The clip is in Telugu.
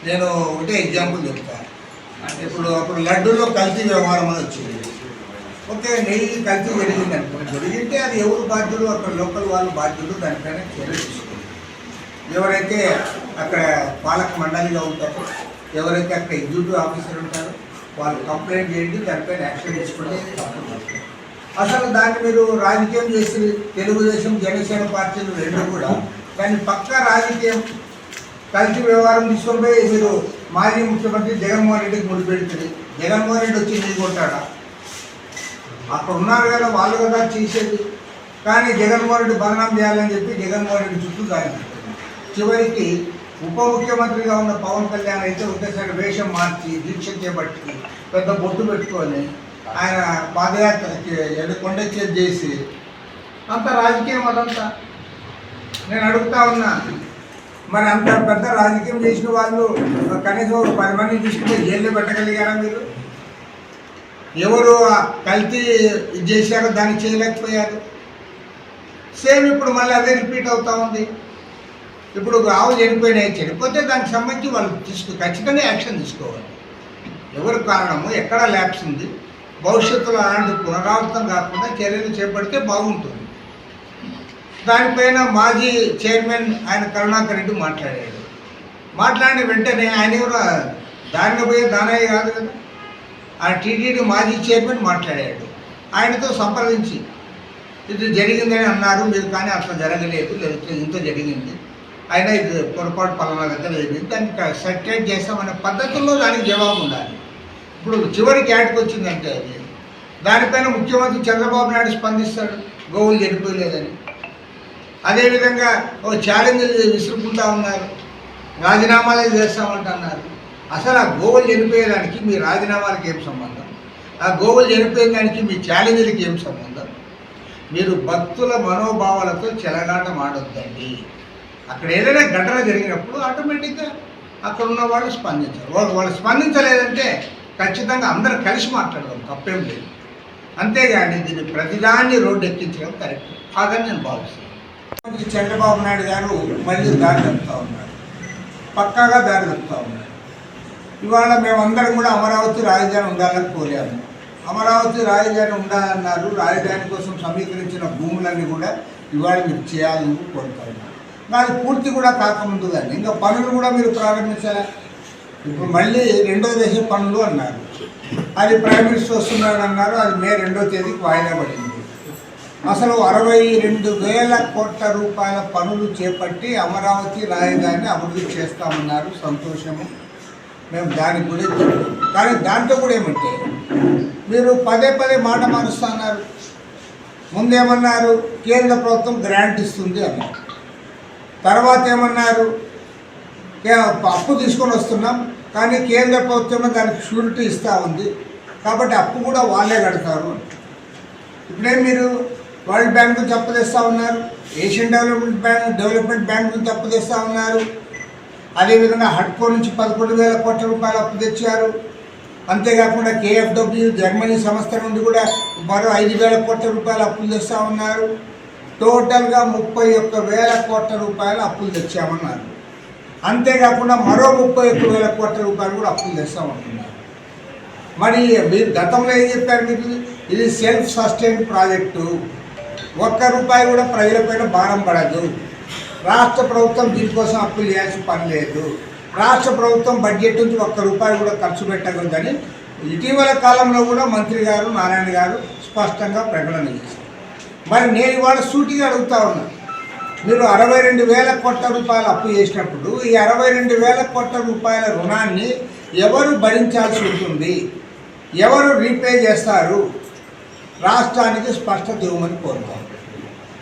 నేను ఒకటే ఎగ్జాంపుల్ చెప్తాను. అప్పుడు లడ్డూలో కల్తీ వ్యవహారం అని వచ్చింది. ఓకే, నెయ్యి కల్తీ జరిగింది అనుకోండి, జరిగితే అది ఎవరు బాధ్యులు? అక్కడ లోకల్ వాళ్ళు బాధ్యులు. దానిపైన చర్య తీసుకోండి. ఎవరైతే అక్కడ పాలక మండలిగా ఉంటారో, ఎవరైతే అక్కడ ఎగ్జిక్యూటివ్ ఆఫీసర్ ఉంటారో వాళ్ళు కంప్లైంట్ చేయండి, దానిపైన యాక్షన్ తీసుకుంటే తప్పదు. అసలు దాన్ని మీరు రాజకీయం చేసి తెలుగుదేశం జనసేన పార్టీలు రెండు కూడా దాన్ని పక్కా రాజకీయం కల్తీ వ్యవహారం తీసుకొని పోయి మీరు మాజీ ముఖ్యమంత్రి జగన్మోహన్ రెడ్డికి ముడిపెడుతుంది. జగన్మోహన్ రెడ్డి వచ్చి నీకు కొట్టాడా? అక్కడ ఉన్నారు కదా వాళ్ళు కదా చేసేది. కానీ జగన్మోహన్ రెడ్డి బదనాం చేయాలని చెప్పి జగన్మోహన్ రెడ్డి చుట్టూ దాని చివరికి ఉప ముఖ్యమంత్రిగా ఉన్న పవన్ కళ్యాణ్ అయితే ఒకేసారి వేషం మార్చి దీక్ష చేపట్టి పెద్ద బొట్టు పెట్టుకొని ఆయన పాదయాత్ర కొండెచ్చేది చేసి అంత రాజకీయం అదంతా. నేను అడుగుతా ఉన్నా, మరి అంత పెద్ద రాజకీయం చేసిన వాళ్ళు కనీసం ఒక 10 మందిని తీసుకుంటే జైల్లో పెట్టగలిగారా మీరు? ఎవరు కల్తీ చేశారో దాన్ని చేయలేకపోయారు. సేమ్ ఇప్పుడు మళ్ళీ అదే రిపీట్ అవుతూ ఉంది. ఇప్పుడు ఆవులు చనిపోతే దానికి సంబంధించి వాళ్ళు ఖచ్చితంగా యాక్షన్ తీసుకోవాలి. ఎవరు కారణము, ఎక్కడ ల్యాప్స్ ఉంది, భవిష్యత్తులో అలాంటి పునరావృతం కాకుండా చర్యలు చేపడితే బాగుంటుంది. దానిపైన మాజీ చైర్మన్ ఆయన కరుణాకర్ రెడ్డి మాట్లాడిన వెంటనే ఆయన కూడా దారిన పోయే దానయ్య కాదు కదా, ఆ టీటీడీ మాజీ చైర్మన్ మాట్లాడాడు. ఆయనతో సంప్రదించి ఇది జరిగిందని అన్నారు మీరు, కానీ అట్లా జరగలేదు, లేకపోతే ఇంత జరిగింది, అయినా ఇది పొరపాటు పలానా దగ్గర జరిగింది, దానికి సర్టిఫికేట్ చేస్తామనే పద్ధతుల్లో దానికి జవాబు ఉండాలి. ఇప్పుడు చివరికి యాడ్కి వచ్చిందంటే అది దానిపైన ముఖ్యమంత్రి చంద్రబాబు నాయుడు స్పందిస్తాడు, గోవులు చనిపోయలేదని. అదేవిధంగా ఒక ఛాలెంజ్లు విసురుకుంటా ఉన్నారు, రాజీనామాలే చేస్తామంటున్నారు. అసలు ఆ గోవులు చనిపోయేదానికి మీ రాజీనామాలకు ఏం సంబంధం? ఆ గోవులు చనిపోయేదానికి మీ ఛాలెంజ్లకి ఏం సంబంధం? మీరు భక్తుల మనోభావాలతో చెలగాటం ఆడొద్దండి. అక్కడ ఏదైనా ఘటన జరిగినప్పుడు ఆటోమేటిక్గా అక్కడ ఉన్న వాళ్ళు స్పందించారు. వాళ్ళు స్పందించలేదంటే ఖచ్చితంగా అందరూ కలిసి మాట్లాడదాం, తప్పేం లేదు. అంతేగాని దీన్ని ప్రతిదాన్ని రోడ్డు ఎక్కించడం కరెక్ట్ కాదని నేను భావిస్తాను. చంద్రబాబు నాయుడు గారు మళ్ళీ దారి తప్పుతూ ఉన్నారు, పక్కాగా దారి తప్పుతూ ఉన్నారు. ఇవాళ మేమందరం కూడా అమరావతి రాజధాని ఉండాలని కోరాము. అమరావతి రాజధాని ఉండాలన్నారు. రాజధాని కోసం సమీకరించిన భూములన్నీ కూడా ఇవాళ మీరు చేయాలని కోరుతా ఉన్నారు. అది పూర్తి కూడా కాకముందు కానీ ఇంకా పనులు కూడా మీరు ప్రారంభించాలి. ఇప్పుడు మళ్ళీ 2వ దశ పనులు అన్నారు. అది ప్రైమ్ మినిస్టర్ వస్తున్నాడు అన్నారు. అది మే 2వ తేదీకి వాయిదా పడింది. అసలు 62,000 కోట్ల రూపాయల పనులు చేపట్టి అమరావతి రాజధానిని అభివృద్ధి చేస్తామన్నారు. సంతోషము, మేము దానికి కూడా చెప్పాము. కానీ దాంట్లో కూడా ఏమంటే మీరు పదే మాట మారుస్తున్నారు. ముందేమన్నారు, కేంద్ర ప్రభుత్వం గ్రాంట్ ఇస్తుంది అన్నారు. తర్వాత ఏమన్నారు, అప్పు తీసుకొని వస్తున్నాం కానీ కేంద్ర ప్రభుత్వమే దానికి షూరిటీ ఇస్తూ ఉంది కాబట్టి అప్పు కూడా వాళ్ళే కడతారు. ఇప్పుడే మీరు వరల్డ్ బ్యాంక్ నుంచి అప్పు తెస్తూ ఉన్నారు, ఏషియన్ డెవలప్మెంట్ బ్యాంక్ నుంచి అప్పు తెస్తూ ఉన్నారు. అదేవిధంగా హడ్కో నుంచి 11,000 కోట్ల రూపాయలు అప్పు తెచ్చారు. అంతేకాకుండా KfW జర్మనీ సంస్థ నుండి కూడా మరో 5,000 కోట్ల రూపాయలు అప్పులు తెస్తూ ఉన్నారు. టోటల్గా 31,000 కోట్ల రూపాయలు అప్పులు తెచ్చామన్నారు. అంతేకాకుండా మరో 31,000 కోట్ల రూపాయలు కూడా అప్పులు తెస్తామంటున్నారు. మరి మీరు గతంలో ఏం చెప్పారు, మీకు ఇది సెల్ఫ్ సస్టైన్ ప్రాజెక్టు, ₹1 కూడా ప్రజలపైన భారం పడదు, రాష్ట్ర ప్రభుత్వం దీనికోసం అప్పులు చేయాల్సిన పని లేదు, రాష్ట్ర ప్రభుత్వం బడ్జెట్ నుంచి ₹1 కూడా ఖర్చు పెట్టకూడదని ఇటీవల కాలంలో కూడా మంత్రి గారు నారాయణ గారు స్పష్టంగా ప్రకటన చేశారు. మరి నేను ఇవాళ సూటిగా అడుగుతా ఉన్నా, మీరు 62,000 కోట్ల రూపాయలు అప్పు చేసినప్పుడు ఈ 62,000 కోట్ల రూపాయల రుణాన్ని ఎవరు భరించాల్సి ఉంటుంది, ఎవరు రీపే చేస్తారు? రాష్ట్రానికి స్పష్టత ఇవ్వమని కోరుతాం.